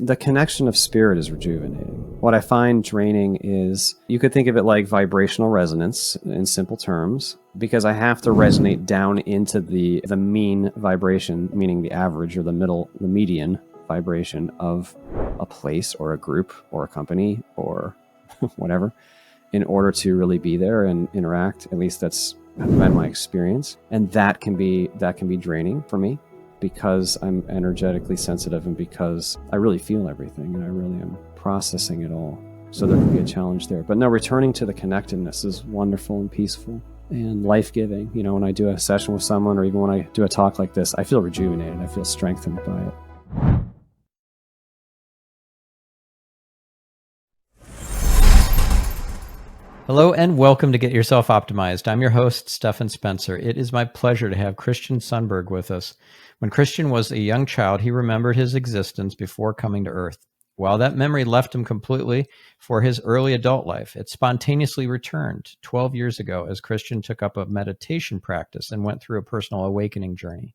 the connection of spirit is rejuvenating. What I find draining is, you could think of it like vibrational resonance in simple terms, because I have to resonate down into the mean vibration, meaning the average or the median vibration of a place or a group or a company or whatever, in order to really be there and interact. At least that's been my experience. And that can be draining for me, because I'm energetically sensitive and because I really feel everything and I really am processing it all. So there can be a challenge there. But no, returning to the connectedness is wonderful and peaceful and life-giving. You know, when I do a session with someone, or even when I do a talk like this, I feel rejuvenated. I feel strengthened by it. Hello and welcome to Get Yourself Optimized. I'm your host, Stephan Spencer. It is my pleasure to have Christian Sundberg with us. When Christian was a young child, he remembered his existence before coming to Earth. While that memory left him completely for his early adult life, it spontaneously returned 12 years ago as Christian took up a meditation practice and went through a personal awakening journey.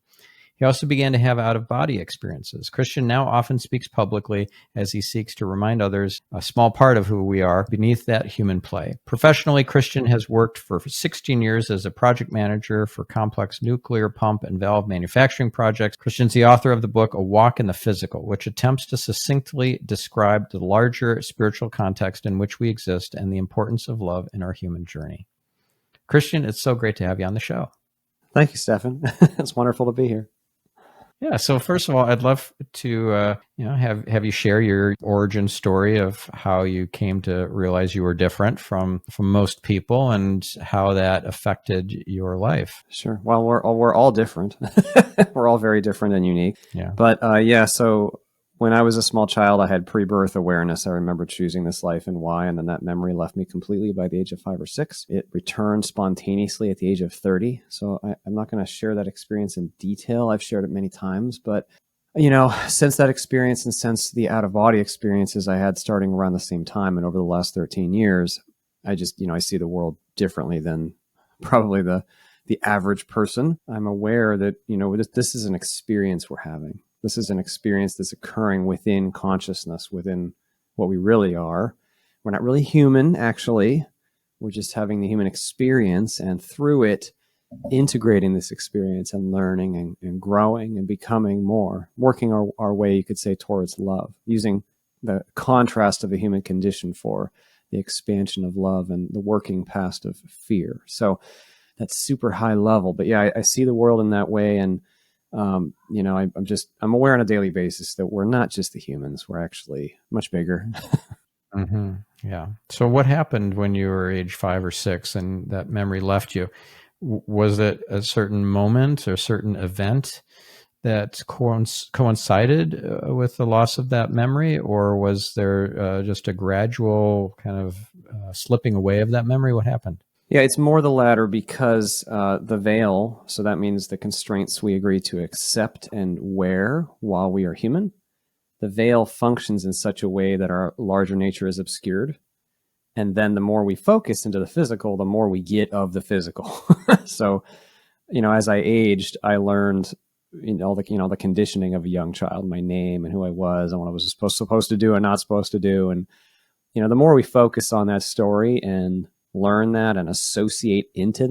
He also began to have out-of-body experiences. Christian now often speaks publicly as he seeks to remind others a small part of who we are beneath that human play. Professionally, Christian has worked for 16 years as a project manager for complex nuclear pump and valve manufacturing projects. Christian's the author of the book, A Walk in the Physical, which attempts to succinctly describe the larger spiritual context in which we exist and the importance of love in our human journey. Christian, it's so great to have you on the show. Thank you, Stephan. It's wonderful to be here. Yeah. So first of all, I'd love to have you share your origin story of how you came to realize you were different from most people and how that affected your life. Sure. Well, we're all different. We're all very different and unique. Yeah. But so when I was a small child, I had pre-birth awareness. I remember choosing this life and why, and then that memory left me completely by the age of 5 or 6. It returned spontaneously at the age of 30. So I'm not going to share that experience in detail. I've shared it many times, but since that experience and since the out-of-body experiences I had starting around the same time and over the last 13 years, I just, I see the world differently than probably the average person. I'm aware that, this is an experience we're having. This is an experience that's occurring within consciousness, within what we really are. We're not really human, actually. We're just having the human experience, and through it, integrating this experience and learning and growing and becoming more, working our way, you could say, towards love, using the contrast of the human condition for the expansion of love and the working past of fear. So that's super high level. But yeah, I see the world in that way. And I'm aware on a daily basis that we're not just the humans. We're actually much bigger. Mm-hmm. Yeah. So what happened when you were age 5 or 6 and that memory left you? Was it a certain moment or a certain event that coincided with the loss of that memory, or was there just a gradual kind of slipping away of that memory? What happened? Yeah, it's more the latter, because the veil, so that means the constraints we agree to accept and wear while we are human, the veil functions in such a way that our larger nature is obscured. And then the more we focus into the physical, the more we get of the physical. So, as I aged, I learned the conditioning of a young child, my name and who I was and what I was supposed to do and not supposed to do. And, the more we focus on that story and learn that and associate into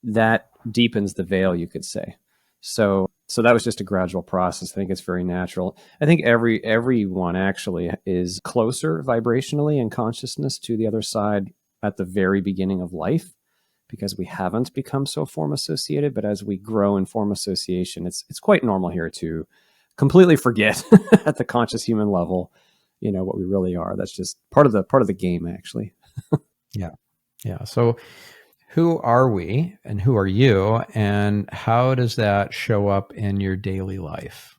that deepens the veil, you could say. So that was just a gradual process. I think it's very natural. I think everyone actually is closer vibrationally in consciousness to the other side at the very beginning of life, because we haven't become so form associated. But as we grow in form association, it's quite normal here to completely forget at the conscious human level, what we really are. That's just part of the game, actually. Yeah. Yeah. So who are we and who are you, and how does that show up in your daily life?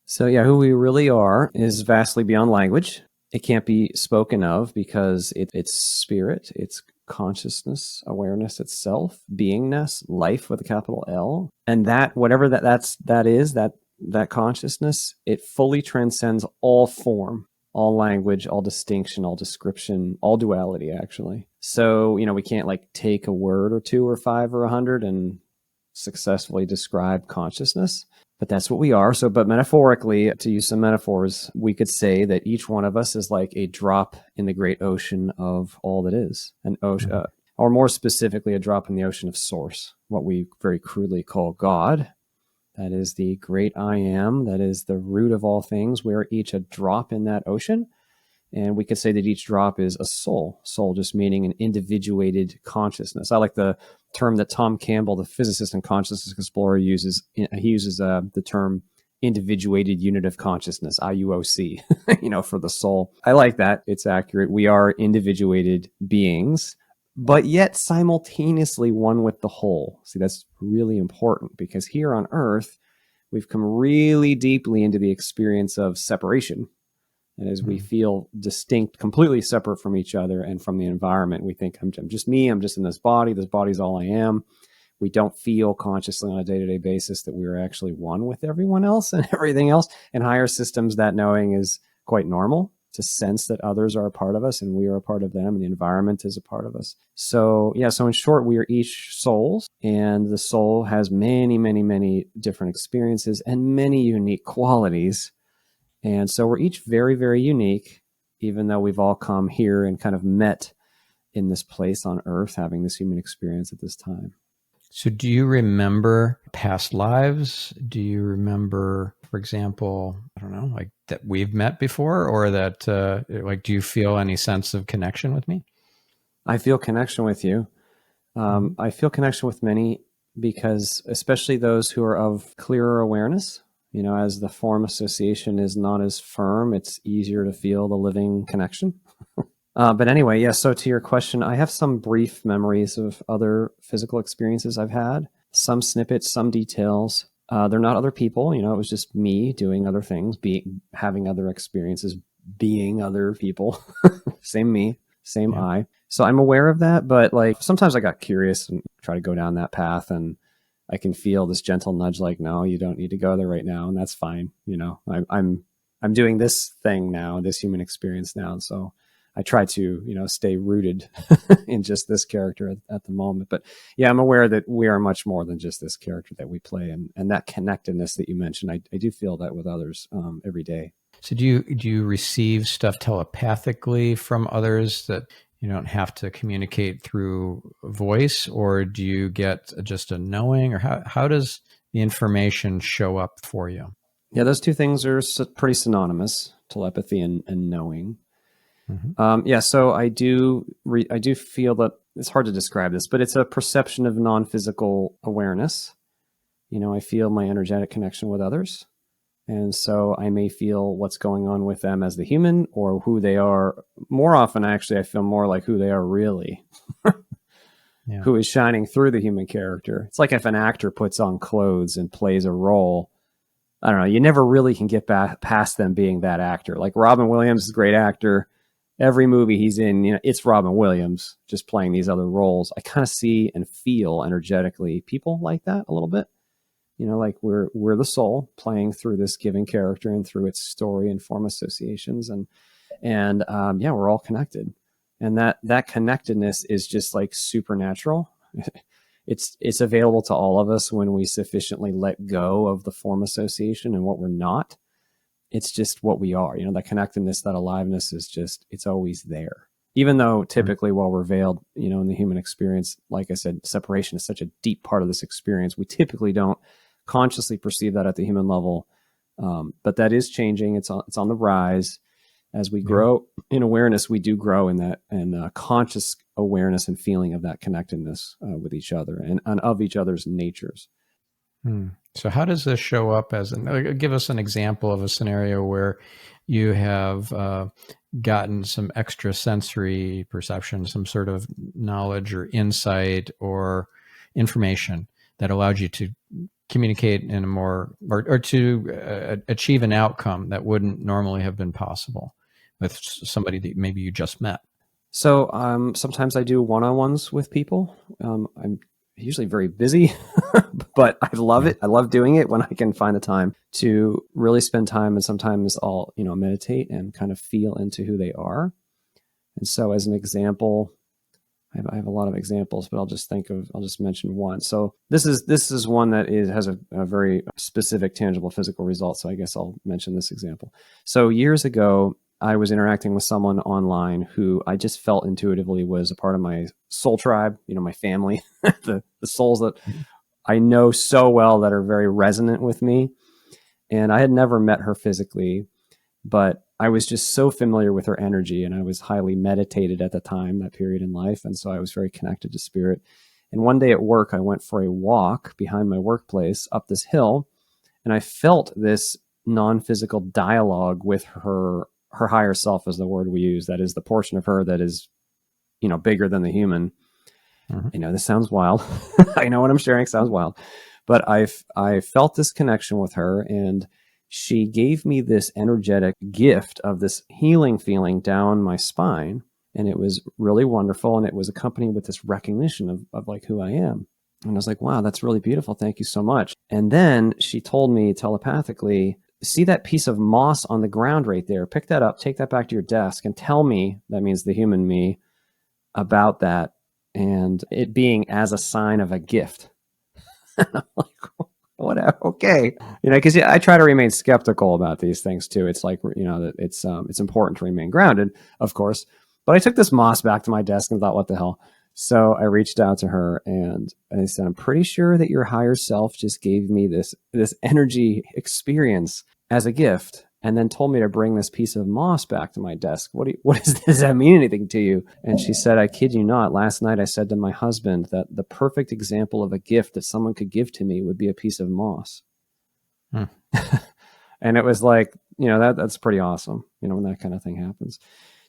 So yeah, who we really are is vastly beyond language. It can't be spoken of because it's spirit, it's consciousness, awareness itself, beingness, life with a capital L. And that, whatever that is, that consciousness, it fully transcends all form, all language, all distinction, all description, all duality, actually. So, we can't take a word or two or 5 or 100 and successfully describe consciousness. But that's what we are. So, but metaphorically, to use some metaphors, we could say that each one of us is like a drop in the great ocean of all that is, an ocean, or more specifically, a drop in the ocean of source, what we very crudely call God. That is the great I am. That is the root of all things. We are each a drop in that ocean. And we could say that each drop is a soul. Soul just meaning an individuated consciousness. I like the term that Tom Campbell, the physicist and consciousness explorer, uses. He uses the term individuated unit of consciousness, IUOC, for the soul. I like that. It's accurate. We are individuated beings, but yet simultaneously one with the whole. See, that's really important because here on Earth, we've come really deeply into the experience of separation. And as we feel distinct, completely separate from each other and from the environment, we think, I'm just me, I'm just in this body's all I am. We don't feel consciously on a day-to-day basis that we're actually one with everyone else and everything else. In higher systems, that knowing is quite normal, to sense that others are a part of us and we are a part of them and the environment is a part of us. So in short, we are each souls, and the soul has many, many, many different experiences and many unique qualities. And so we're each very, very unique, even though we've all come here and kind of met in this place on Earth, having this human experience at this time. So do you remember past lives? Do you remember, for example, I don't know, like that we've met before, or that, do you feel any sense of connection with me? I feel connection with you. I feel connection with many because especially those who are of clearer awareness. As the form association is not as firm, it's easier to feel the living connection. But anyway, so to your question, I have some brief memories of other physical experiences I've had, some snippets, some details. They're not other people, it was just me doing other things, having other experiences, being other people, same me, same I. So I'm aware of that, but sometimes I got curious and try to go down that path, and I can feel this gentle nudge, like, no, you don't need to go there right now. And that's fine. I'm doing this thing now, this human experience now. So I try to, stay rooted in just this character at the moment. But I'm aware that we are much more than just this character that we play. And that connectedness that you mentioned, I do feel that with others every day. So do you receive stuff telepathically from others that you don't have to communicate through voice, or do you get just a knowing, or how does the information show up for you? Yeah, those two things are pretty synonymous, telepathy and knowing. So I do feel that it's hard to describe this, but it's a perception of non-physical awareness. I feel my energetic connection with others. And so I may feel what's going on with them as the human, or who they are. More often, actually, I feel more like who they are really, who is shining through the human character. It's like if an actor puts on clothes and plays a role, I don't know, you never really can get past them being that actor. Like Robin Williams is a great actor. Every movie he's in, it's Robin Williams just playing these other roles. I kind of see and feel energetically people like that a little bit. Like we're the soul playing through this given character and through its story and form associations, and we're all connected, and that connectedness is just like supernatural. It's available to all of us when we sufficiently let go of the form association and what we're not. It's just what we are. That connectedness, that aliveness is just, it's always there. Even though typically while we're veiled, in the human experience, like I said, separation is such a deep part of this experience. We typically don't consciously perceive that at the human level. But that is changing. It's on the rise. As we grow in awareness, we do grow in that and conscious awareness and feeling of that connectedness with each other and of each other's natures. So how does this show up give us an example of a scenario where you have gotten some extrasensory perception, some sort of knowledge or insight or information that allowed you to communicate in a more, or to achieve an outcome that wouldn't normally have been possible with somebody that maybe you just met? So sometimes I do one-on-ones with people. I'm usually very busy, but I love it. I love doing it when I can find the time to really spend time. And sometimes I'll, meditate and kind of feel into who they are. And so as an example, I have a lot of examples, but I'll just mention one. So this is one that has a very specific, tangible physical result. So I guess I'll mention this example. So years ago, I was interacting with someone online who I just felt intuitively was a part of my soul tribe, my family, the souls that I know so well that are very resonant with me. And I had never met her physically, but I was just so familiar with her energy, and I was highly meditated at the time, that period in life. And so I was very connected to spirit. And one day at work, I went for a walk behind my workplace up this hill, and I felt this non-physical dialogue with her higher self is the word we use. That is the portion of her that is, bigger than the human. Mm-hmm. This sounds wild. I know what I'm sharing sounds wild, but I felt this connection with her, and she gave me this energetic gift of this healing feeling down my spine. And it was really wonderful. And it was accompanied with this recognition of like who I am. And I was like, wow, that's really beautiful. Thank you so much. And then she told me telepathically, see that piece of moss on the ground right there, pick that up, take that back to your desk and tell me, that means the human me, about that. And it being as a sign of a gift. I'm like, whatever. Okay. Because I try to remain skeptical about these things too. It's like, that it's important to remain grounded, of course. But I took this moss back to my desk and thought, what the hell? So I reached out to her and I said, I'm pretty sure that your higher self just gave me this energy experience as a gift, and then told me to bring this piece of moss back to my desk. Does that mean anything to you? And she said, I kid you not. Last night I said to my husband that the perfect example of a gift that someone could give to me would be a piece of moss. And it was like, that's pretty awesome, when that kind of thing happens.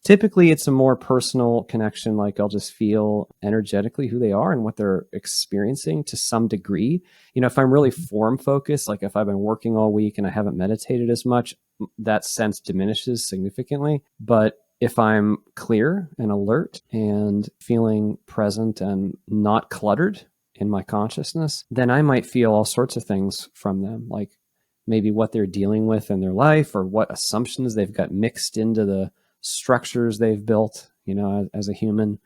Typically, it's a more personal connection. Like I'll just feel energetically who they are and what they're experiencing to some degree. If I'm really form focused, like if I've been working all week and I haven't meditated as much, that sense diminishes significantly. But if I'm clear and alert and feeling present and not cluttered in my consciousness, then I might feel all sorts of things from them, like maybe what they're dealing with in their life or what assumptions they've got mixed into the structures they've built, as a human,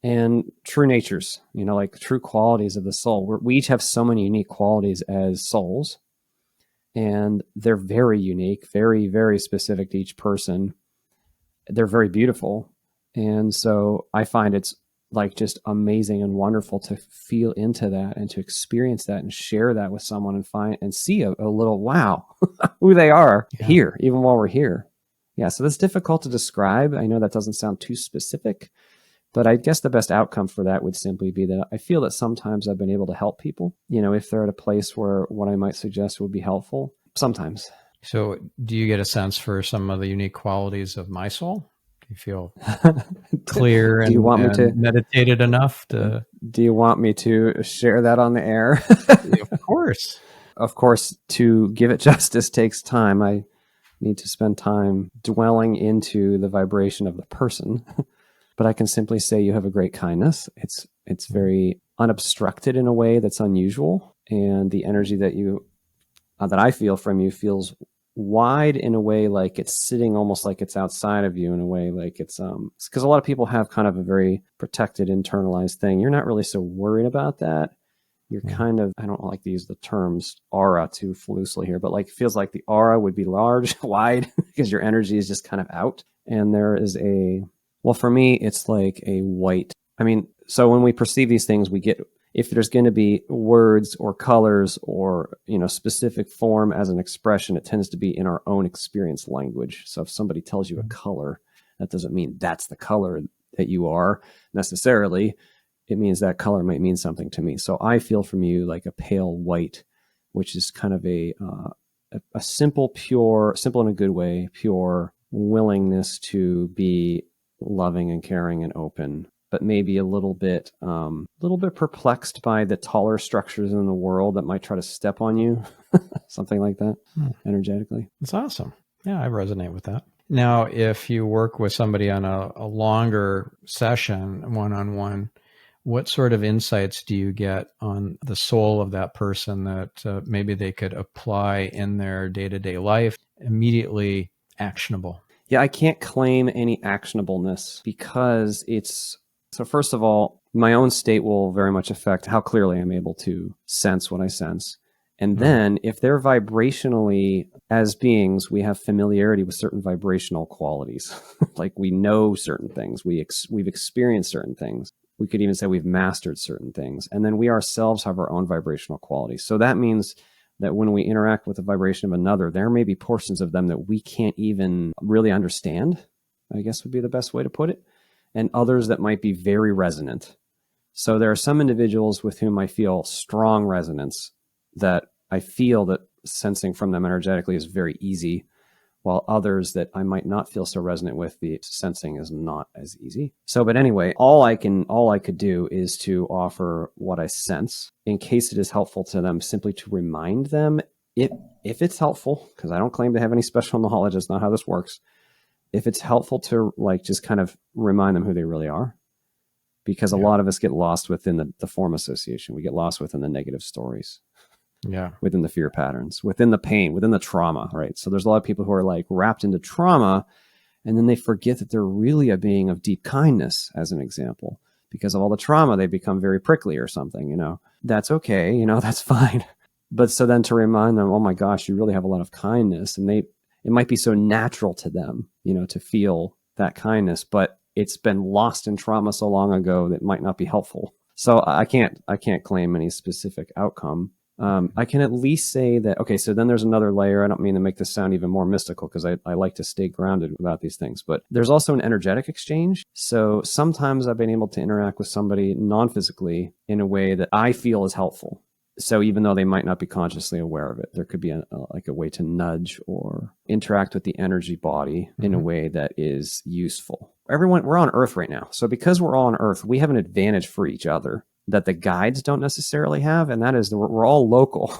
and true natures, like true qualities of the soul. We each have so many unique qualities as souls, and they're very unique, very, very specific to each person. They're very beautiful. And so I find it's like just amazing and wonderful to feel into that and to experience that and share that with someone and find and see a little, wow, who they are here, even while we're here. Yeah, so that's difficult to describe. I know that doesn't sound too specific, but I guess the best outcome for that would simply be that I feel that sometimes I've been able to help people, if they're at a place where what I might suggest would be helpful, sometimes. So do you get a sense for some of the unique qualities of my soul? Do you feel clear and, meditated enough to... Do you want me to share that on the air? Of course. Of course, to give it justice takes time. I need to spend time dwelling into the vibration of the person. But I can simply say you have a great kindness. It's very unobstructed in a way that's unusual. And the energy that I feel from you feels wide in a way like it's sitting almost like it's outside of you in a way like it's because a lot of people have kind of a very protected internalized thing. You're not really so worried about that. You're kind of, I don't like to use the terms aura too loosely here, but like it feels like the aura would be large, wide, because your energy is just kind of out. And there is for me, it's like a white. So when we perceive these things, we get, if there's going to be words or colors or, specific form as an expression, it tends to be in our own experience language. So if somebody tells you a color, that doesn't mean that's the color that you are necessarily. It means that color might mean something to me. So I feel from you like a pale white, which is kind of a simple in a good way, pure willingness to be loving and caring and open, but maybe a little bit perplexed by the taller structures in the world that might try to step on you, something like that, energetically. That's awesome. Yeah, I resonate with that. Now, if you work with somebody on a longer session, one-on-one, what sort of insights do you get on the soul of that person that maybe they could apply in their day-to-day life, immediately actionable? Yeah, I can't claim any actionableness because it's So first of all, my own state will very much affect how clearly I'm able to sense what I sense. And then if they're vibrationally, as beings, we have familiarity with certain vibrational qualities. Like we know certain things, we've experienced certain things. We could even say we've mastered certain things. And then we ourselves have our own vibrational qualities. So that means that when we interact with the vibration of another, there may be portions of them that we can't even really understand, I guess would be the best way to put it, and others that might be very resonant. So there are some individuals with whom I feel strong resonance, that I feel that sensing from them energetically is very easy, while others that I might not feel so resonant with, the sensing is not as easy. So, but anyway, all I could do is to offer what I sense in case it is helpful to them, simply to remind them, if it's helpful, because I don't claim to have any special knowledge, that's not how this works. If it's helpful to like just kind of remind them who they really are, because a lot of us get lost within the form association. We get lost within the negative stories. Yeah. Within the fear patterns, within the pain, within the trauma, right? So there's a lot of people who are like wrapped into trauma, and then they forget that they're really a being of deep kindness, as an example. Because of all the trauma, they become very prickly or something, That's okay, that's fine. But so then to remind them, oh my gosh, you really have a lot of kindness. And it might be so natural to them, to feel that kindness, but it's been lost in trauma so long ago that it might not be helpful. So I can't claim any specific outcome. I can at least say that, okay, so then there's another layer. I don't mean to make this sound even more mystical, because I like to stay grounded about these things, but there's also an energetic exchange. So sometimes I've been able to interact with somebody non-physically in a way that I feel is helpful. So even though they might not be consciously aware of it, there could be a way to nudge or interact with the energy body in a way that is useful. We're on Earth right now. So because we're all on Earth, we have an advantage for each other that the guides don't necessarily have, and that is that we're all local.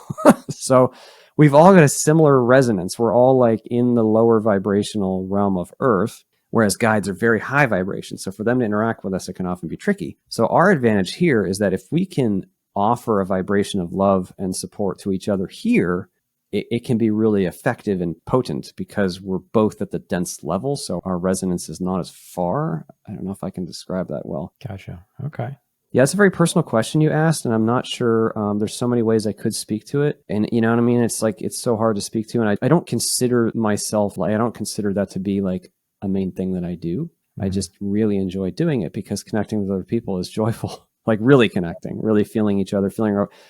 So we've all got a similar resonance. We're all like in the lower vibrational realm of Earth, whereas guides are very high vibration. So for them to interact with us, it can often be tricky. So our advantage here is that if we can offer a vibration of love and support to each other here, it can be really effective and potent, because we're both at the dense level. So our resonance is not as far. I don't know if I can describe that well. Gotcha. Okay. Yeah, it's a very personal question you asked, and I'm not sure. There's so many ways I could speak to it, and you know what I mean? It's like, it's so hard to speak to, and I don't consider myself, I don't consider that to be like a main thing that I do. I just really enjoy doing it, because connecting with other people is joyful. Like really connecting, really feeling each other,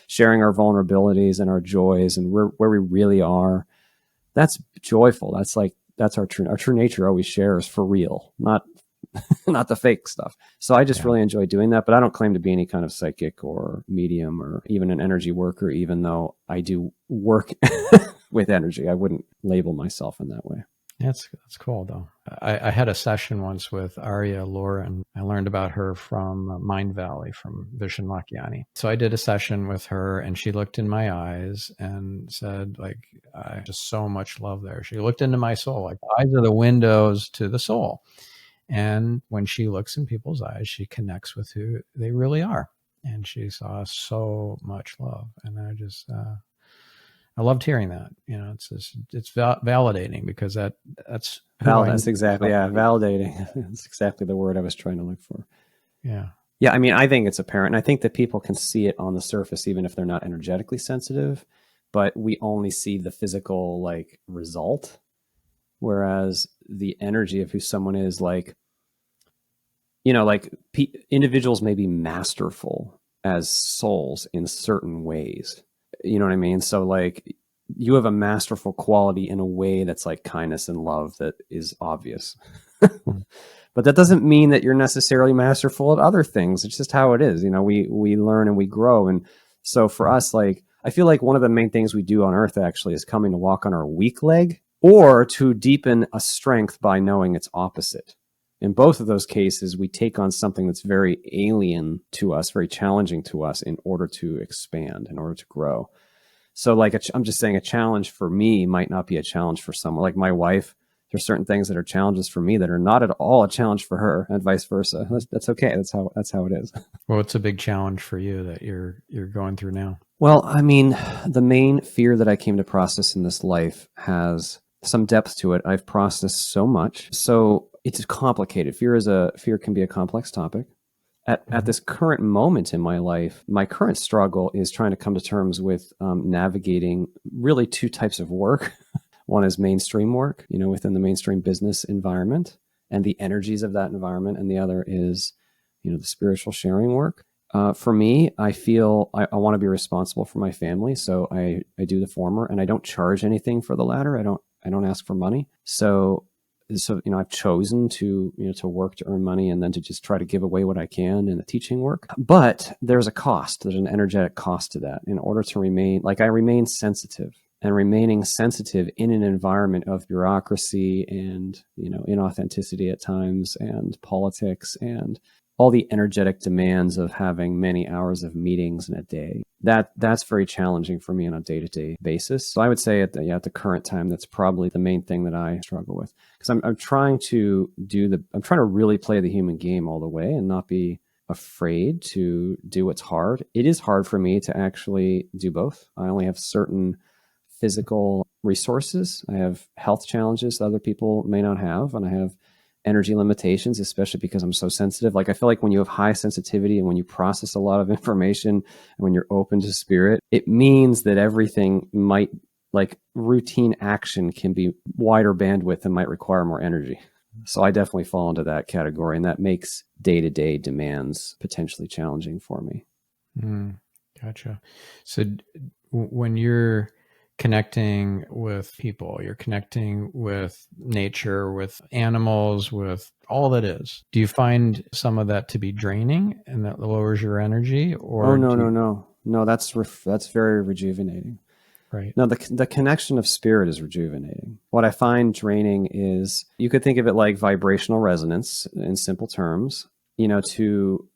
sharing our vulnerabilities and our joys and where we really are. That's joyful. That's our true nature. Always shares for real, not the fake stuff. So I just really enjoy doing that, but I don't claim to be any kind of psychic or medium or even an energy worker, even though I do work with energy. I wouldn't label myself in that way. That's cool, though. I had a session once with Arya Lauren. I learned about her from Mind Valley, from Vishen Lakhiani. So I did a session with her, and she looked in my eyes and said, like, I just so much love there. She looked into my soul. Like, eyes are the windows to the soul. And when she looks in people's eyes, she connects with who they really are. And she saw so much love. And I loved hearing that. It's validating, because that's exactly, validating. That's exactly the word I was trying to look for. Yeah. Yeah, I mean, I think it's apparent. And I think that people can see it on the surface, even if they're not energetically sensitive, but we only see the physical like result. Whereas the energy of who someone is, like, individuals may be masterful as souls in certain ways. You know what I mean? So like you have a masterful quality in a way that's like kindness and love that is obvious. But that doesn't mean that you're necessarily masterful at other things. It's just how it is. We learn and we grow. And so for us, like, I feel like one of the main things we do on Earth actually is coming to walk on our weak leg, or to deepen a strength by knowing its opposite. In both of those cases, we take on something that's very alien to us, very challenging to us, in order to expand, in order to grow. So like, I'm just saying, a challenge for me might not be a challenge for someone. Like my wife, there's certain things that are challenges for me that are not at all a challenge for her, and vice versa. That's okay. That's how it is. Well, it's a big challenge for you that you're going through now. Well, I mean, the main fear that I came to process in this life has some depth to it. I've processed so much. So it's complicated. Fear can be a complex topic. At this current moment in my life, my current struggle is trying to come to terms with navigating really two types of work. One is mainstream work, within the mainstream business environment and the energies of that environment. And the other is, the spiritual sharing work. For me, I feel I want to be responsible for my family. So I do the former, and I don't charge anything for the latter. I don't ask for money. So I've chosen to work to earn money and then to just try to give away what I can in the teaching work. But there's a cost. There's an energetic cost to that. In order to remain, I remain sensitive. And remaining sensitive in an environment of bureaucracy and, inauthenticity at times and politics and all the energetic demands of having many hours of meetings in a day, that's very challenging for me on a day-to-day basis. So I would say at the current time, that's probably the main thing that I struggle with, because I'm trying to really play the human game all the way and not be afraid to do what's hard. It is hard for me to actually do both. I only have certain physical resources. I have health challenges that other people may not have, and I have energy limitations, especially because I'm so sensitive. I feel like when you have high sensitivity and when you process a lot of information and when you're open to spirit, it means that everything might, routine action can be wider bandwidth and might require more energy. So I definitely fall into that category, and that makes day-to-day demands potentially challenging for me. Gotcha. So when you're connecting with people, you're connecting with nature, with animals, with all that is, do you find some of that to be draining and that lowers your energy? Or no, that's very rejuvenating. Right. No, the connection of spirit is rejuvenating. What I find draining is, you could think of it like vibrational resonance in simple terms,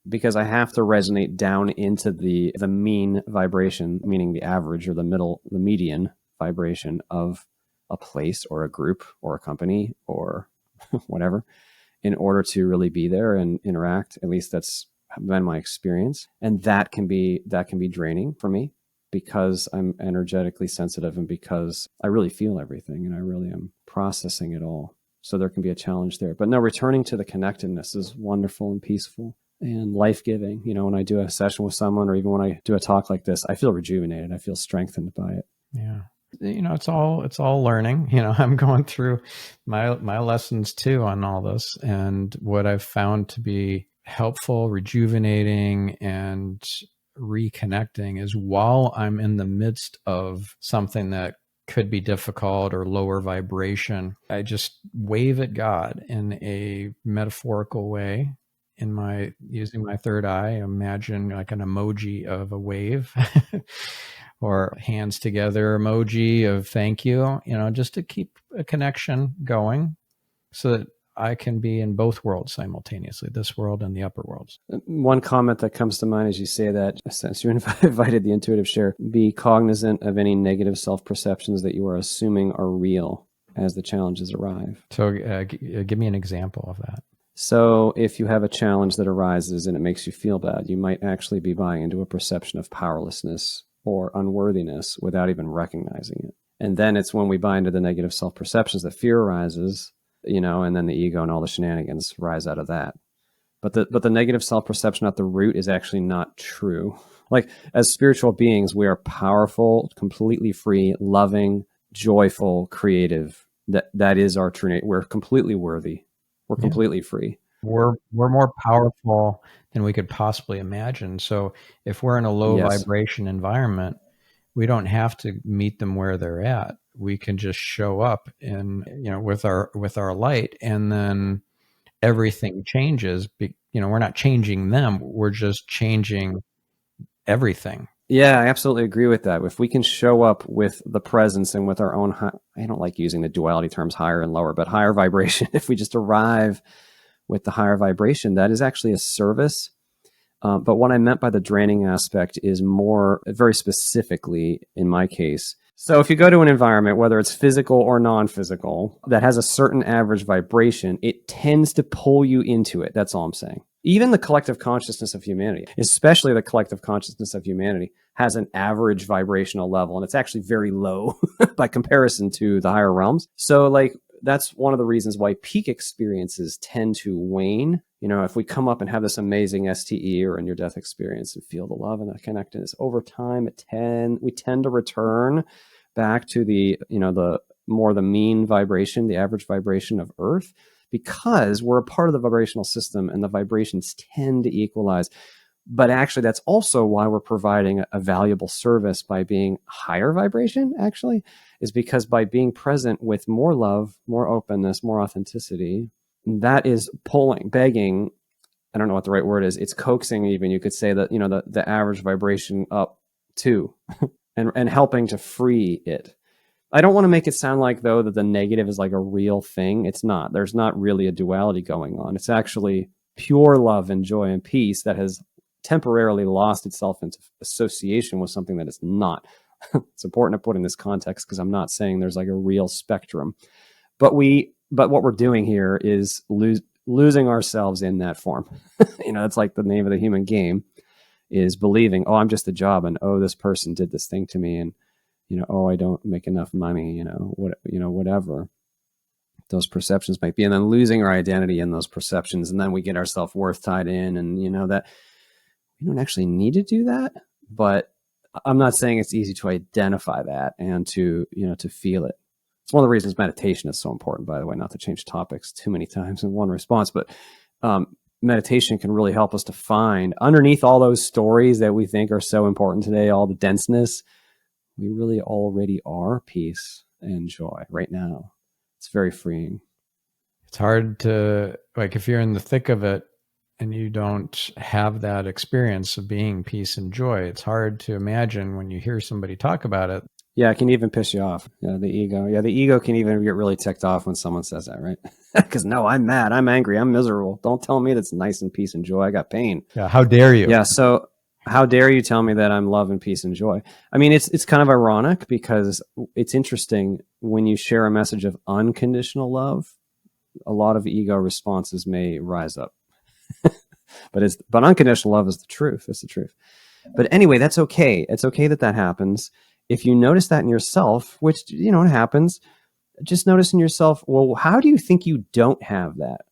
because I have to resonate down into the mean vibration, meaning the average or the median vibration of a place or a group or a company or whatever, in order to really be there and interact. At least that's been my experience. And that can be draining for me, because I'm energetically sensitive and because I really feel everything and I really am processing it all. So there can be a challenge there. But no, returning to the connectedness is wonderful and peaceful and life-giving. When I do a session with someone, or even when I do a talk like this, I feel rejuvenated. I feel strengthened by it. Yeah. It's all learning. I'm going through my lessons too on all this. And what I've found to be helpful, rejuvenating, and reconnecting is, while I'm in the midst of something that could be difficult or lower vibration, I just wave at God in a metaphorical way, using my third eye. Imagine like an emoji of a wave or hands together emoji of thank you, just to keep a connection going so that I can be in both worlds simultaneously, this world and the upper worlds. One comment that comes to mind as you say that, since you invited the intuitive share, be cognizant of any negative self-perceptions that you are assuming are real as the challenges arrive. So give me an example of that. So if you have a challenge that arises and it makes you feel bad, you might actually be buying into a perception of powerlessness or unworthiness without even recognizing it. And then it's when we buy into the negative self-perceptions that fear arises, and then the ego and all the shenanigans rise out of that. But the negative self-perception at the root is actually not true. As spiritual beings, we are powerful, completely free, loving, joyful, creative. That is our true nature. We're completely worthy. We're completely free. We're more powerful than we could possibly imagine. So if we're in a low vibration environment, we don't have to meet them where they're at. We can just show up with our light, and then everything changes. We're not changing them. We're just changing everything. Yeah, I absolutely agree with that. If we can show up with the presence and with our own, I don't like using the duality terms higher and lower, but higher vibration, if we just arrive with the higher vibration, that is actually a service. But what I meant by the draining aspect is more very specifically in my case. So if you go to an environment, whether it's physical or non-physical, that has a certain average vibration, it tends to pull you into it. That's all I'm saying. Even the collective consciousness of humanity, especially the collective consciousness of humanity, has an average vibrational level, and it's actually very low by comparison to the higher realms. So that's one of the reasons why peak experiences tend to wane. If we come up and have this amazing STE or a near-death experience and feel the love and the connectedness over time, we tend to return back to the mean vibration, the average vibration of Earth, because we're a part of the vibrational system and the vibrations tend to equalize. But actually, that's also why we're providing a valuable service by being higher vibration, actually, is because by being present with more love, more openness, more authenticity, that is begging, I don't know what the right word is, it's coaxing even, you could say that, the average vibration up too, and helping to free it. I don't want to make it sound like, though, that the negative is like a real thing. It's not. There's not really a duality going on. It's actually pure love and joy and peace that has temporarily lost itself into association with something that is not. It's important to put in this context because I'm not saying there's like a real spectrum. But what we're doing here is losing ourselves in that form. It's like the name of the human game is believing, oh, I'm just a job, and oh, this person did this thing to me, and oh, I don't make enough money, whatever those perceptions might be, and then losing our identity in those perceptions, and then we get our self-worth tied in, and that we don't actually need to do that. But I'm not saying it's easy to identify that and to feel it. It's one of the reasons meditation is so important, by the way, not to change topics too many times in one response, but meditation can really help us to find underneath all those stories that we think are so important today, all the denseness, we really already are peace and joy right now. It's very freeing. It's hard to, like, if you're in the thick of it and you don't have that experience of being peace and joy, it's hard to imagine when you hear somebody talk about it. Yeah, it can even piss you off. Yeah, the ego. Yeah, the ego can even get really ticked off when someone says that, right? Because no, I'm mad, I'm angry, I'm miserable. Don't tell me that's nice and peace and joy. I got pain. Yeah, how dare you? Yeah, so how dare you tell me that I'm love and peace and joy? I mean, it's kind of ironic because it's interesting when you share a message of unconditional love, a lot of ego responses may rise up. but unconditional love is the truth. It's the truth. But anyway, that's okay. It's okay that happens. If you notice that in yourself, which, it happens, just notice in yourself, well, how do you think you don't have that?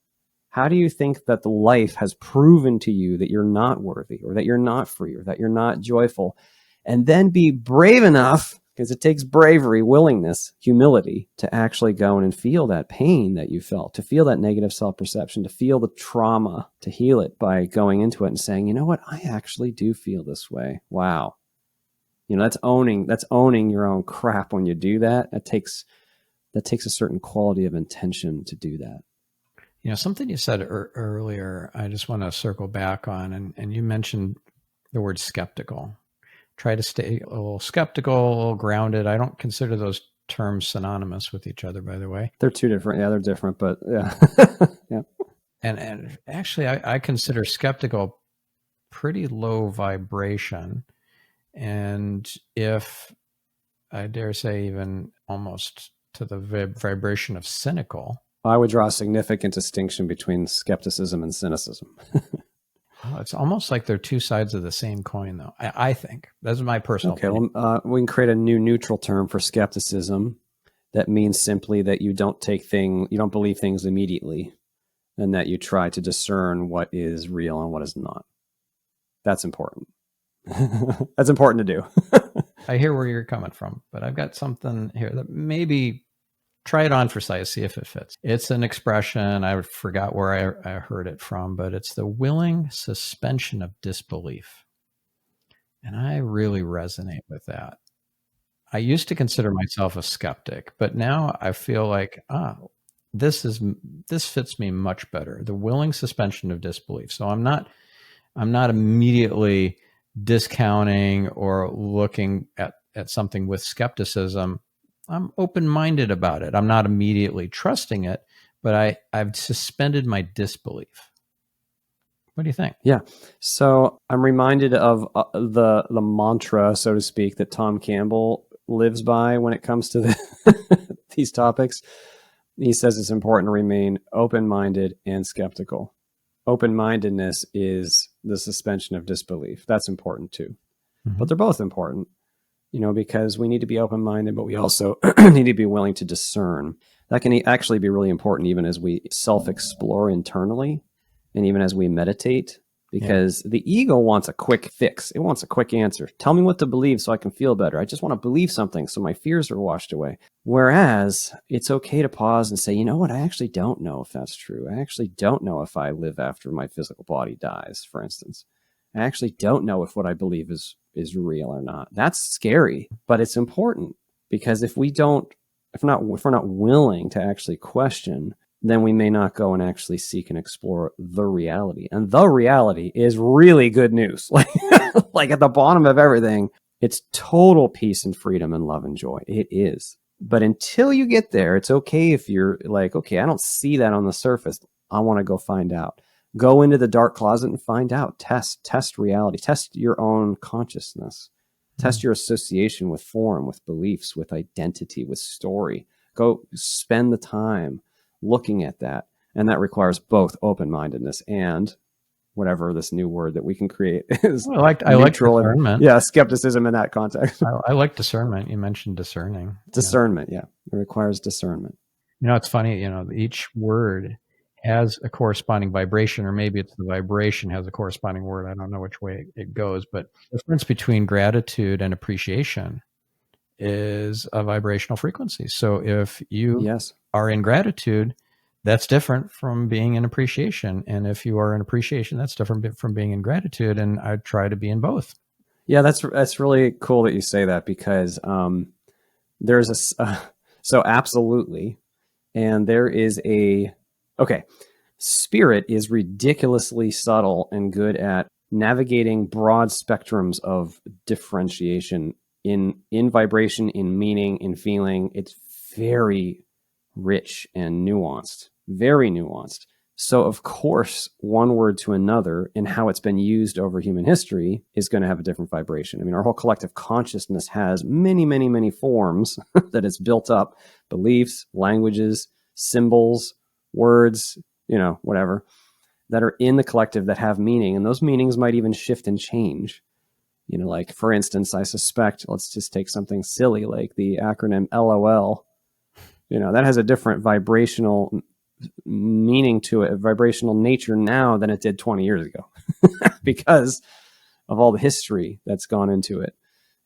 How do you think that the life has proven to you that you're not worthy, or that you're not free, or that you're not joyful? And then be brave enough, because it takes bravery, willingness, humility, to actually go in and feel that pain that you felt, to feel that negative self-perception, to feel the trauma, to heal it by going into it and saying, you know what, I actually do feel this way. Wow. That's owning your own crap when you do that. That takes a certain quality of intention to do that. Something you said earlier, I just want to circle back on, and you mentioned the word skeptical. Try to stay a little skeptical, a little grounded. I don't consider those terms synonymous with each other, by the way. They're two different. Yeah, they're different, but yeah. Yeah. And actually, I consider skeptical pretty low vibration. And if I dare say even almost to the vibration of cynical. I would draw a significant distinction between skepticism and cynicism. It's almost like they're two sides of the same coin, though. I think that's my personal opinion. Well, we can create a new neutral term for skepticism that means simply that you don't believe things immediately, and that you try to discern what is real and what is not. That's important. That's important to do. I hear where you're coming from, but I've got something here that maybe try it on for size, see if it fits. It's an expression. I forgot where I heard it from, but it's the willing suspension of disbelief. And I really resonate with that. I used to consider myself a skeptic, but now I feel like, this fits me much better. The willing suspension of disbelief. So I'm not immediately discounting or looking at something with skepticism. I'm open-minded about it. I'm not immediately trusting it, but I've suspended my disbelief. What do you think? Yeah. So I'm reminded of the mantra, so to speak, that Tom Campbell lives by when it comes to these topics. He says it's important to remain open-minded and skeptical. Open-mindedness is the suspension of disbelief. That's important too. Mm-hmm. But they're both important, because we need to be open-minded, but we also need to be willing to discern. That can actually be really important even as we self-explore internally and even as we meditate, because the ego wants a quick fix. It wants a quick answer. Tell me what to believe so I can feel better. I just want to believe something so my fears are washed away. Whereas it's okay to pause and say, you know what? I actually don't know if that's true. I actually don't know if I live after my physical body dies, for instance. I actually don't know if what I believe is real or not. That's scary, but it's important, because if we're not willing to actually question, then we may not go and actually seek and explore the reality. And the reality is really good news. Like at the bottom of everything, it's total peace and freedom and love and joy. It is. But until you get there, it's okay if you're like, okay, I don't see that on the surface. I want to go find out. Go into the dark closet and find out. Test reality. Test your own consciousness. Test your association with form, with beliefs, with identity, with story. Go spend the time looking at that. And that requires both open-mindedness and whatever this new word that we can create is. I like discernment. Yeah, skepticism in that context. I like discernment. You mentioned discerning. Discernment, yeah. It requires discernment. It's funny, each word has a corresponding vibration, or maybe it's the vibration has a corresponding word. I don't know which way it goes, but the difference between gratitude and appreciation is a vibrational frequency. So if you are in gratitude, that's different from being in appreciation. And if you are in appreciation, that's different from being in gratitude. And I try to be in both. Yeah, that's really cool that you say that, because there's so absolutely. And there is spirit is ridiculously subtle and good at navigating broad spectrums of differentiation in vibration, in meaning, in feeling. It's very rich and nuanced, very nuanced. So of course, one word to another and how it's been used over human history is going to have a different vibration. I mean, our whole collective consciousness has many, many, many forms that it's built up: beliefs, languages, symbols, words, whatever, that are in the collective that have meaning. And those meanings might even shift and change. Like, for instance, I suspect, let's just take something silly like the acronym LOL. That has a different vibrational meaning to it, a vibrational nature now than it did 20 years ago because of all the history that's gone into it.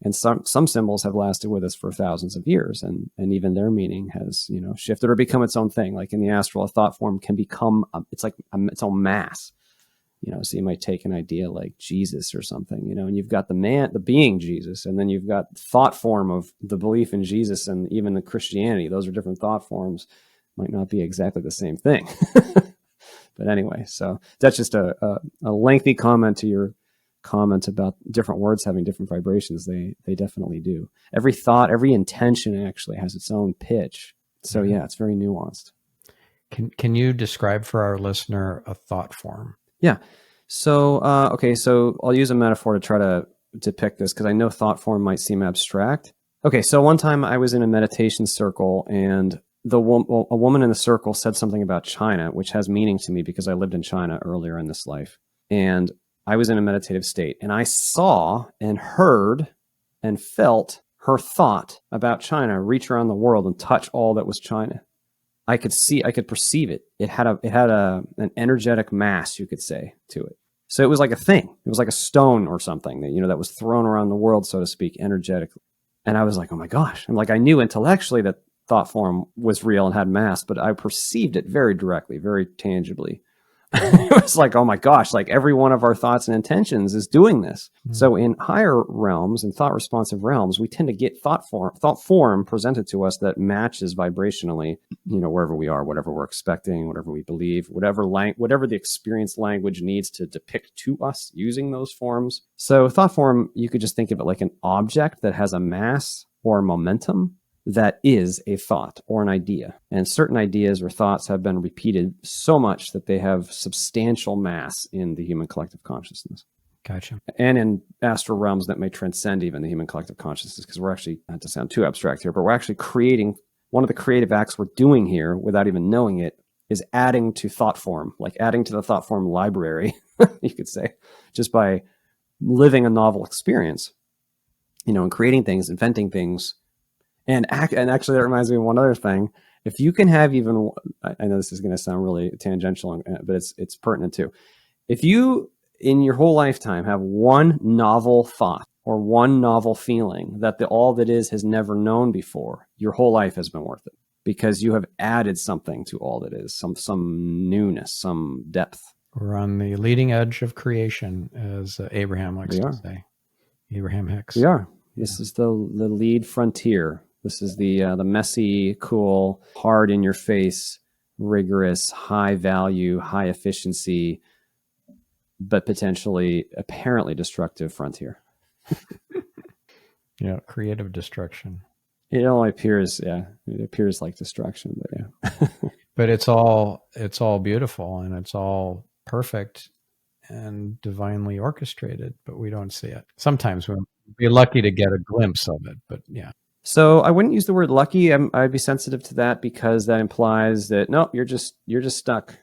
And some symbols have lasted with us for thousands of years, and even their meaning has, shifted or become its own thing. Like in the astral, a thought form can become, it's like its own mass. So you might take an idea like Jesus or something, and you've got the being Jesus, and then you've got thought form of the belief in Jesus, and even the Christianity. Those are different thought forms, might not be exactly the same thing. But anyway, so that's just a lengthy comment to your comment about different words having different vibrations. They definitely do. Every thought, every intention actually has its own pitch. So yeah, it's very nuanced. Can you describe for our listener a thought form? Yeah. So, so I'll use a metaphor to try to depict this, because I know thought form might seem abstract. Okay. So one time I was in a meditation circle, and a woman in the circle said something about China, which has meaning to me because I lived in China earlier in this life. And I was in a meditative state, and I saw and heard and felt her thought about China reach around the world and touch all that was China. I could perceive it. It had an energetic mass, you could say, to it. So it was like a thing. It was like a stone or something that, that was thrown around the world, so to speak, energetically. And I was like, oh my gosh. I'm like, I knew intellectually that thought form was real and had mass, but I perceived it very directly, very tangibly. It was like, oh my gosh, like every one of our thoughts and intentions is doing this. Mm-hmm. So in higher realms and thought responsive realms, we tend to get thought form presented to us that matches vibrationally, wherever we are, whatever we're expecting, whatever we believe, whatever the experienced language needs to depict to us using those forms. So thought form, you could just think of it like an object that has a mass or momentum that is a thought or an idea. And certain ideas or thoughts have been repeated so much that they have substantial mass in the human collective consciousness. Gotcha. And in astral realms that may transcend even the human collective consciousness, because we're actually, not to sound too abstract here, but we're actually creating, one of the creative acts we're doing here without even knowing it is adding to thought form, like adding to the thought form library, you could say, just by living a novel experience, and creating things, inventing things. And actually, that reminds me of one other thing. If you can have even, I know this is going to sound really tangential, but it's pertinent too. If you, in your whole lifetime, have one novel thought or one novel feeling that all that is has never known before, your whole life has been worth it, because you have added something to all that is, some newness, some depth. We're on the leading edge of creation, as Abraham likes to say. Abraham Hicks. We are. This is the lead frontier. This is the messy, cool, hard in your face, rigorous, high value, high efficiency, but potentially apparently destructive frontier. Yeah, creative destruction. It only appears, it appears like destruction, but yeah. But it's all beautiful, and it's all perfect and divinely orchestrated, but we don't see it. Sometimes we'll be lucky to get a glimpse of it, but yeah. So I wouldn't use the word lucky. I'd be sensitive to that, because that implies that, no, you're just stuck.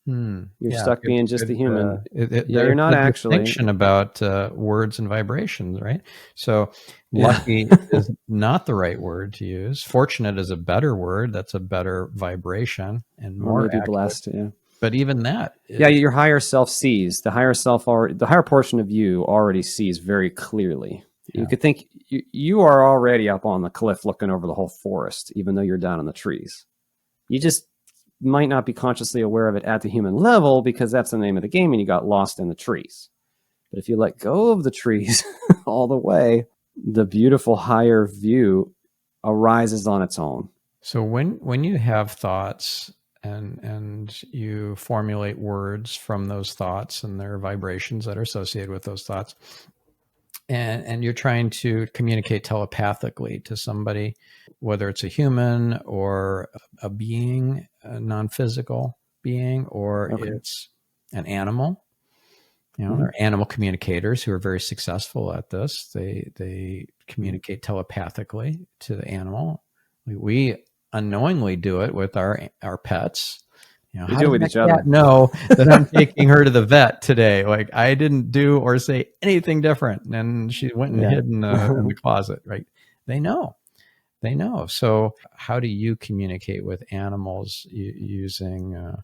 You're stuck being just a human. You're not actually. Distinction about words and vibrations, right? So lucky is not the right word to use. Fortunate is a better word. That's a better vibration and more maybe blessed. Yeah. But even that, your higher self sees. The higher portion of you already sees very clearly. Yeah. You could think you are already up on the cliff looking over the whole forest, even though you're down in the trees. You just might not be consciously aware of it at the human level, because that's the name of the game and you got lost in the trees. But if you let go of the trees all the way, the beautiful higher view arises on its own. So when you have thoughts and you formulate words from those thoughts and their vibrations that are associated with those thoughts, and you're trying to communicate telepathically to somebody, whether it's a human or a being, a non-physical being, or it's an animal. There are animal communicators who are very successful at this. They communicate telepathically to the animal. We unknowingly do it with our pets. We do it with each other. Know that I'm taking her to the vet today. Like, I didn't do or say anything different, and she went and hid in the closet. Right? They know. So, how do you communicate with animals using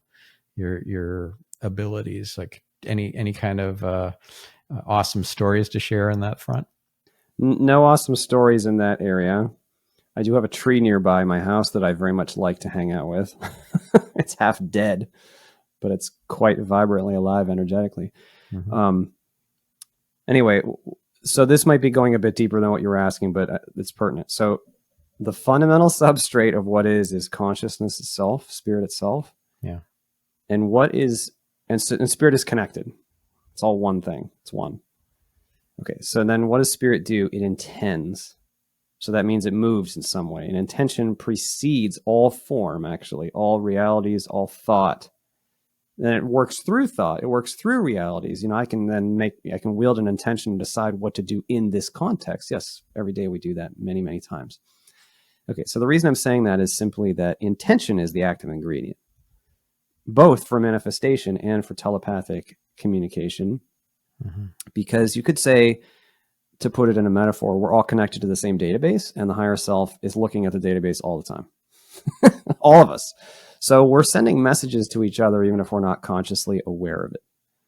your abilities? Like any kind of awesome stories to share in that front? No awesome stories in that area. I do have a tree nearby my house that I very much like to hang out with. It's half dead, but it's quite vibrantly alive energetically. Mm-hmm. Anyway, so this might be going a bit deeper than what you were asking, but it's pertinent. So the fundamental substrate of what is consciousness itself, spirit itself. Yeah. And and spirit is connected. It's all one thing. It's one. Okay. So then what does spirit do? It intends. So that means it moves in some way. And intention precedes all form, actually, all realities, all thought. Then it works through thought. It works through realities. I can wield an intention and decide what to do in this context. Yes, every day we do that many, many times. Okay, so the reason I'm saying that is simply that intention is the active ingredient, both for manifestation and for telepathic communication. Mm-hmm. Because you could say, to put it in a metaphor, we're all connected to the same database, and the higher self is looking at the database all the time. All of us. So we're sending messages to each other, even if we're not consciously aware of it.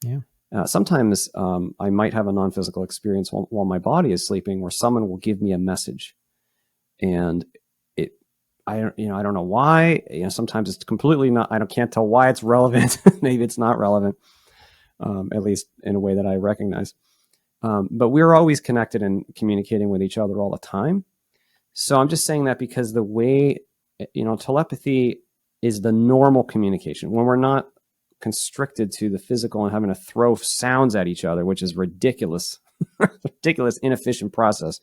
Yeah. Sometimes I might have a non-physical experience while my body is sleeping, where someone will give me a message, and I don't know why. Sometimes it's completely not. Can't tell why it's relevant. Maybe it's not relevant, at least in a way that I recognize. But we're always connected and communicating with each other all the time. So I'm just saying that because the way, telepathy is the normal communication. When we're not constricted to the physical and having to throw sounds at each other, which is ridiculous, inefficient process.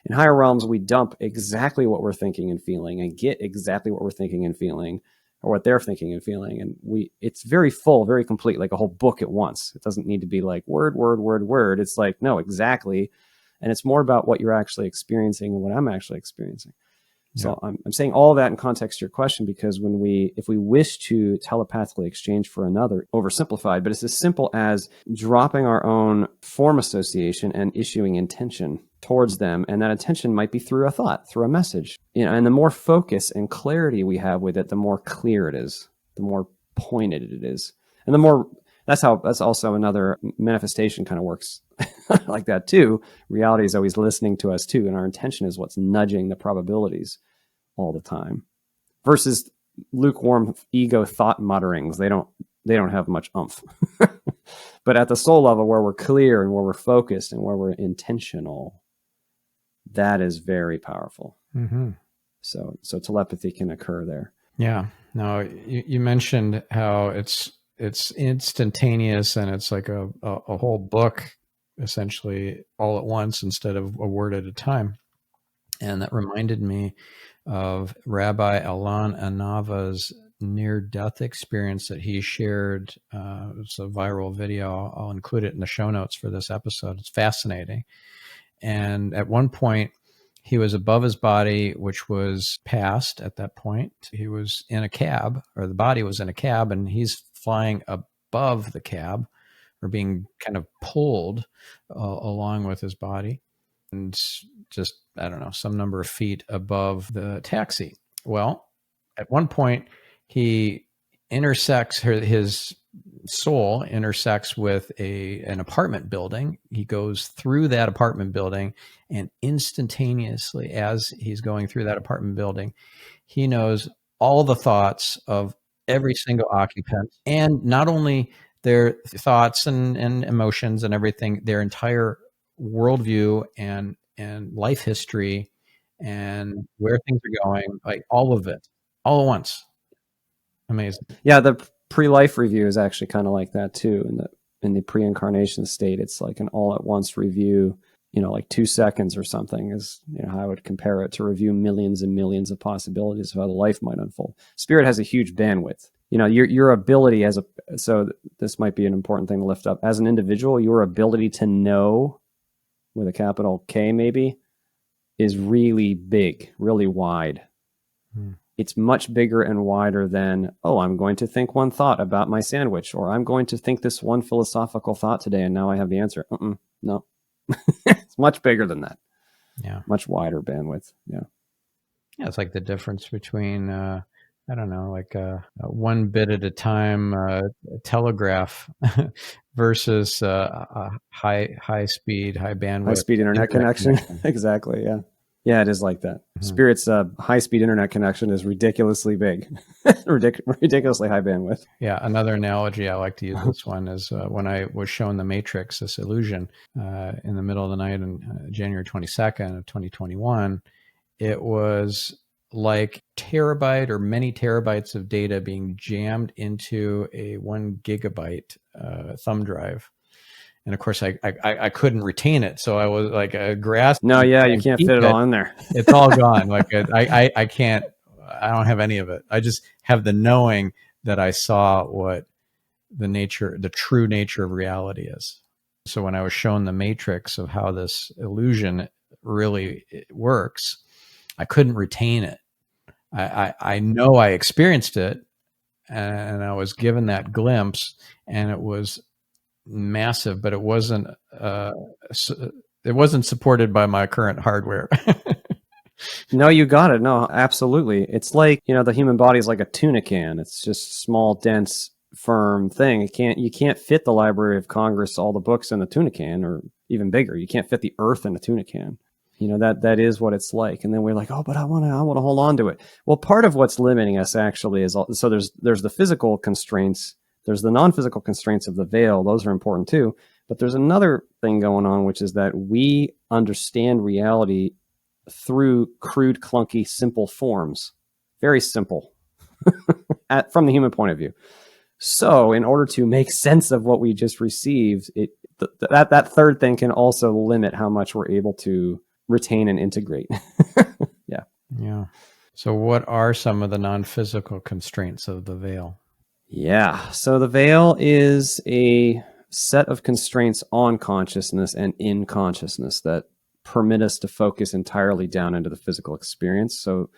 In higher realms, we dump exactly what we're thinking and feeling and get exactly what we're thinking and feeling, or what they're thinking and feeling. And it's very full, very complete, like a whole book at once. It doesn't need to be like word, word, word, word. It's like, no, exactly. And it's more about what you're actually experiencing and what I'm actually experiencing. Yeah. So I'm saying all that in context to your question, because if we wish to telepathically exchange for another, oversimplified, but it's as simple as dropping our own form association and issuing intention. towards them, and that intention might be through a thought, through a message. And the more focus and clarity we have with it, the more clear it is, the more pointed it is, and the more. That's also another manifestation kind of works like that too. Reality is always listening to us too, and our intention is what's nudging the probabilities all the time. Versus lukewarm ego thought mutterings, they don't have much oomph. But at the soul level, where we're clear and where we're focused and where we're intentional, that is very powerful. Mm-hmm. So telepathy can occur there. Yeah. Now you mentioned how it's instantaneous, and it's like a whole book essentially all at once instead of a word at a time. And that reminded me of Rabbi Alon Anava's near-death experience that he shared. It's a viral video. I'll include it in the show notes for this episode. It's fascinating. And at one point, he was above his body, which was past at that point. He was in a cab, or the body was in a cab, and he's flying above the cab, or being kind of pulled along with his body, and just, I don't know, some number of feet above the taxi. Well, at one point, he intersects, his soul intersects with an apartment building. He goes through that apartment building, and instantaneously, as he's going through that apartment building, he knows all the thoughts of every single occupant, and not only their thoughts and emotions and everything, their entire worldview and life history and where things are going, like all of it, all at once. Amazing. Yeah, the pre-life review is actually kind of like that too. In the pre-incarnation state, it's like an all-at-once review. Like 2 seconds or something is how I would compare it to review millions and millions of possibilities of how the life might unfold. Spirit has a huge bandwidth. Your ability so this might be an important thing to lift up as an individual. Your ability to know, with a capital K maybe, is really big, really wide. It's much bigger and wider than, I'm going to think one thought about my sandwich, or I'm going to think this one philosophical thought today, and now I have the answer. No. It's much bigger than that. Yeah. Much wider bandwidth. Yeah. Yeah. It's like the difference between, I don't know, like a 1 bit at a time telegraph versus a high speed, high bandwidth. High speed internet connection. Exactly. Yeah. Yeah, it is like that. Mm-hmm. Spirit's high-speed internet connection is ridiculously big, ridiculously high bandwidth. Yeah, another analogy I like to use this one is when I was shown the Matrix, this illusion, in the middle of the night on January 22nd of 2021, it was like terabyte or many terabytes of data being jammed into a 1 gigabyte thumb drive. And of course, I couldn't retain it, so I was like grasping. No, yeah, you can't fit it all in there. It's all gone. Like I can't. I don't have any of it. I just have the knowing that I saw what the true nature of reality is. So when I was shown the matrix of how this illusion really works, I couldn't retain it. I know I experienced it, and I was given that glimpse, and it was massive, but it wasn't supported by my current hardware. No, you got it. No, absolutely. It's like, the human body is like a tuna can. It's just small, dense, firm thing. You can't fit the Library of Congress, all the books in a tuna can, or even bigger. You can't fit the earth in a tuna can. That is what it's like. And then we're like, but I want to hold on to it. Well, part of what's limiting us actually is, so there's the physical constraints. There's the non-physical constraints of the veil. Those are important too. But there's another thing going on, which is that we understand reality through crude, clunky, simple forms. Very simple from the human point of view. So in order to make sense of what we just received, that third thing can also limit how much we're able to retain and integrate. Yeah. Yeah. So what are some of the non-physical constraints of the veil? Yeah. So the veil is a set of constraints on consciousness and in consciousness that permit us to focus entirely down into the physical experience. So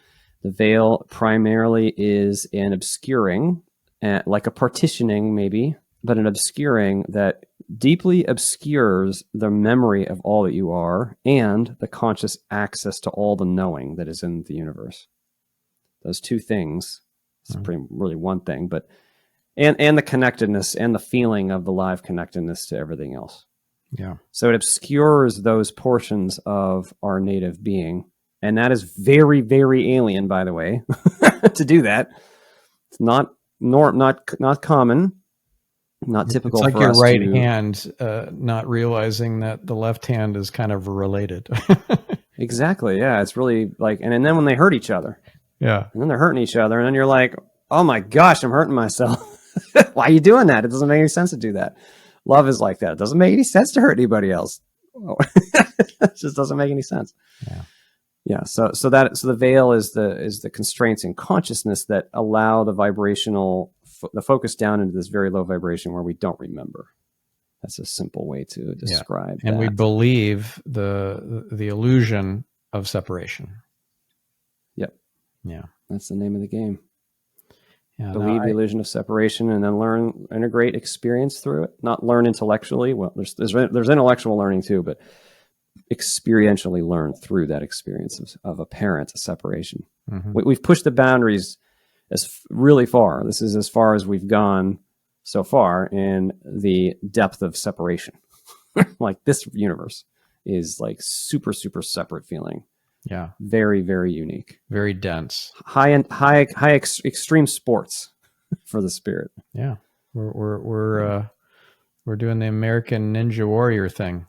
the veil primarily is an obscuring, like a partitioning maybe, but an obscuring that deeply obscures the memory of all that you are and the conscious access to all the knowing that is in the universe. Those two things, it's really one thing, but and the connectedness and the feeling of the live connectedness to everything else. Yeah. So it obscures those portions of our native being. And that is very, very alien, by the way, to do that. It's not common, not typical. It's like for your us right to, hand not realizing that the left hand is kind of related. Exactly. Yeah. It's really like, and then when they hurt each other, Yeah. and then they're hurting each other, and then you're like, oh my gosh, I'm hurting myself. Why are you doing that? It doesn't make any sense to do that. Love is like that. It doesn't make any sense to hurt anybody else. It just doesn't make any sense. Yeah. Yeah. So the veil is the constraints in consciousness that allow the vibrational, the focus down into this very low vibration where we don't remember. That's a simple way to describe And that. we believe the illusion of separation. Yep. Yeah. That's the name of the game. Yeah, Believe the illusion of separation, and then integrate experience through it. Not learn intellectually. Well, there's intellectual learning too, but experientially learn through that experience of apparent separation. Mm-hmm. We've pushed the boundaries really far. This is as far as we've gone so far in the depth of separation. Like this universe is like super, super separate feeling. Yeah. Very, very unique. Very dense. Extreme sports for the spirit. Yeah. We're doing the American Ninja Warrior thing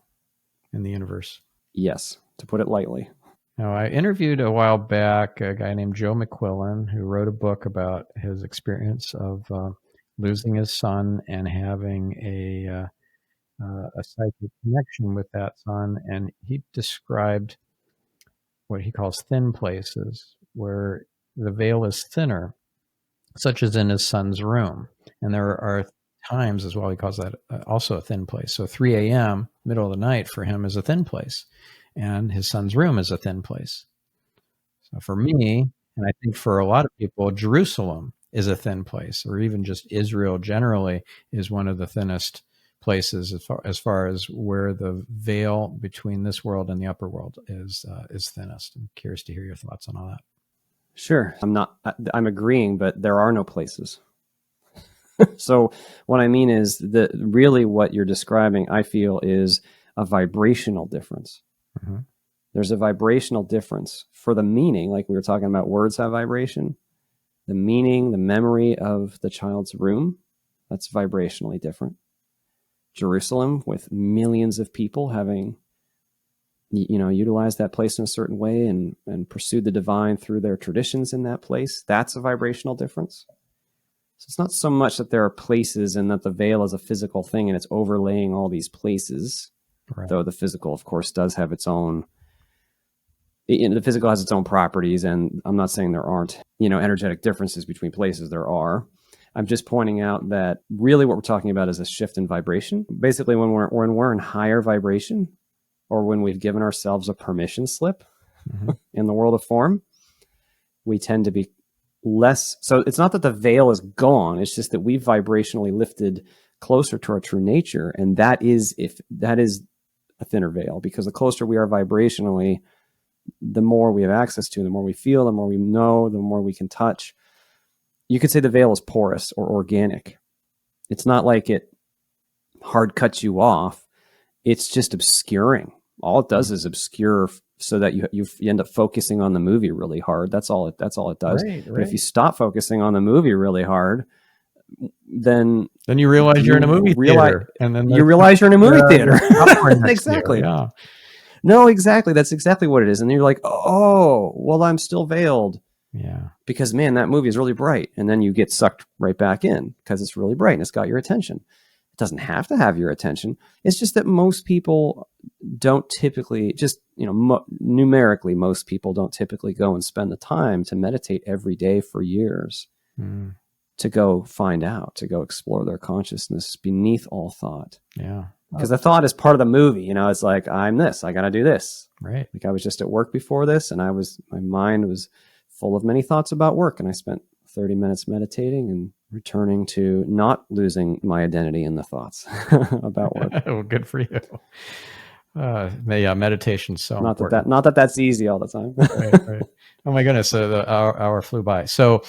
in the universe. Yes, to put it lightly. Now, I interviewed a while back a guy named Joe McQuillan who wrote a book about his experience of losing his son and having a psychic connection with that son. And he described what he calls thin places, where the veil is thinner, such as in his son's room. And there are times as well, he calls that also a thin place. So 3 a.m., middle of the night for him is a thin place. And his son's room is a thin place. So for me, and I think for a lot of people, Jerusalem is a thin place, or even just Israel generally is one of the thinnest places as far as where the veil between this world and the upper world is thinnest. I'm curious to hear your thoughts on all that. Sure. I'm agreeing, but there are no places. So what I mean is that really what you're describing, I feel, is a vibrational difference. Mm-hmm. There's a vibrational difference for the meaning, like we were talking about words have vibration. The meaning, the memory of the child's room, that's vibrationally different. Jerusalem, with millions of people having, utilized that place in a certain way and pursued the divine through their traditions in that place, that's a vibrational difference. So it's not so much that there are places and that the veil is a physical thing and it's overlaying all these places, right. Though the physical, of course, does have its own, the physical has its own properties, and I'm not saying there aren't, energetic differences between places. There are. I'm just pointing out that really what we're talking about is a shift in vibration. Basically, when we're in higher vibration, or when we've given ourselves a permission slip mm-hmm. in the world of form, we tend to be less. So it's not that the veil is gone. It's just that we've vibrationally lifted closer to our true nature. And that is a thinner veil, because the closer we are vibrationally, the more we have access to, the more we feel, the more we know, the more we can touch. You could say the veil is porous or organic. It's not like it hard cuts you off. It's just obscuring. All it does is obscure so that you end up focusing on the movie really hard. That's all it does. Right. But if you stop focusing on the movie really hard, then you realize you're in a movie theater, and then you realize you're in a movie theater. Exactly. Yeah. No, exactly. That's exactly what it is. And you're like, oh, well, I'm still veiled. Yeah. Because, man, that movie is really bright. And then you get sucked right back in because it's really bright and it's got your attention. It doesn't have to have your attention. It's just that most people don't typically, numerically, most people don't typically go and spend the time to meditate every day for years to go find out, to go explore their consciousness beneath all thought. Yeah. Because the thought is part of the movie. It's like, I'm this, I got to do this. Right. Like I was just at work before this, and my mind was full of many thoughts about work, and I spent 30 minutes meditating and returning to not losing my identity in the thoughts about work. Well, good for you. Meditation's so important. Not that that's easy all the time. Right. Oh my goodness, the hour flew by. So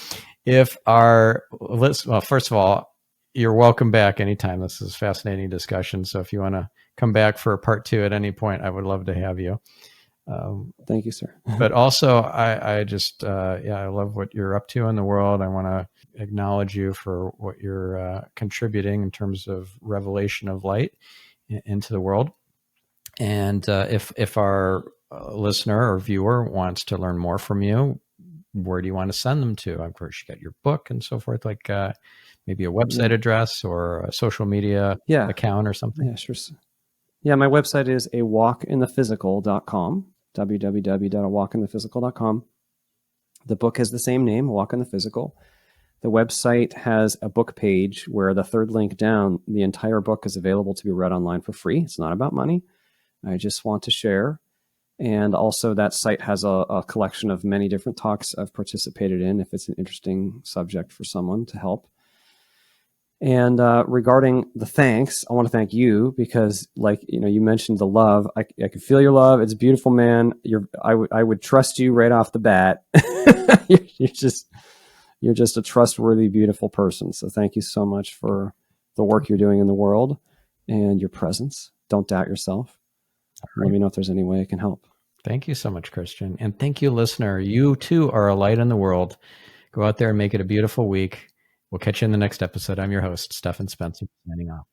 if our list, well, first of all, you're welcome back anytime. This is a fascinating discussion. So if you want to come back for a part 2 at any point, I would love to have you. Thank you, sir. But also, I just, I love what you're up to in the world. I want to acknowledge you for what you're contributing in terms of revelation of light into the world. And if our listener or viewer wants to learn more from you, where do you want to send them to? Of course, you got your book and so forth, like maybe a website address or a social media account or something. Yeah, sure. Yeah, my website is awalkinthephysical.com, www.awalkinthephysical.com. The book has the same name, A Walk in the Physical. The website has a book page where the third link down, the entire book is available to be read online for free. It's not about money. I just want to share. And also that site has a collection of many different talks I've participated in if it's an interesting subject for someone to help. And regarding the thanks, I want to thank you because, like, you mentioned the love. I can feel your love. It's beautiful, man. I would trust you right off the bat. You're just a trustworthy, beautiful person. So thank you so much for the work you're doing in the world and your presence. Don't doubt yourself. Let me know if there's any way I can help. Thank you so much, Christian. And thank you, listener. You too are a light in the world. Go out there and make it a beautiful week. We'll catch you in the next episode. I'm your host, Stephan Spencer, signing off.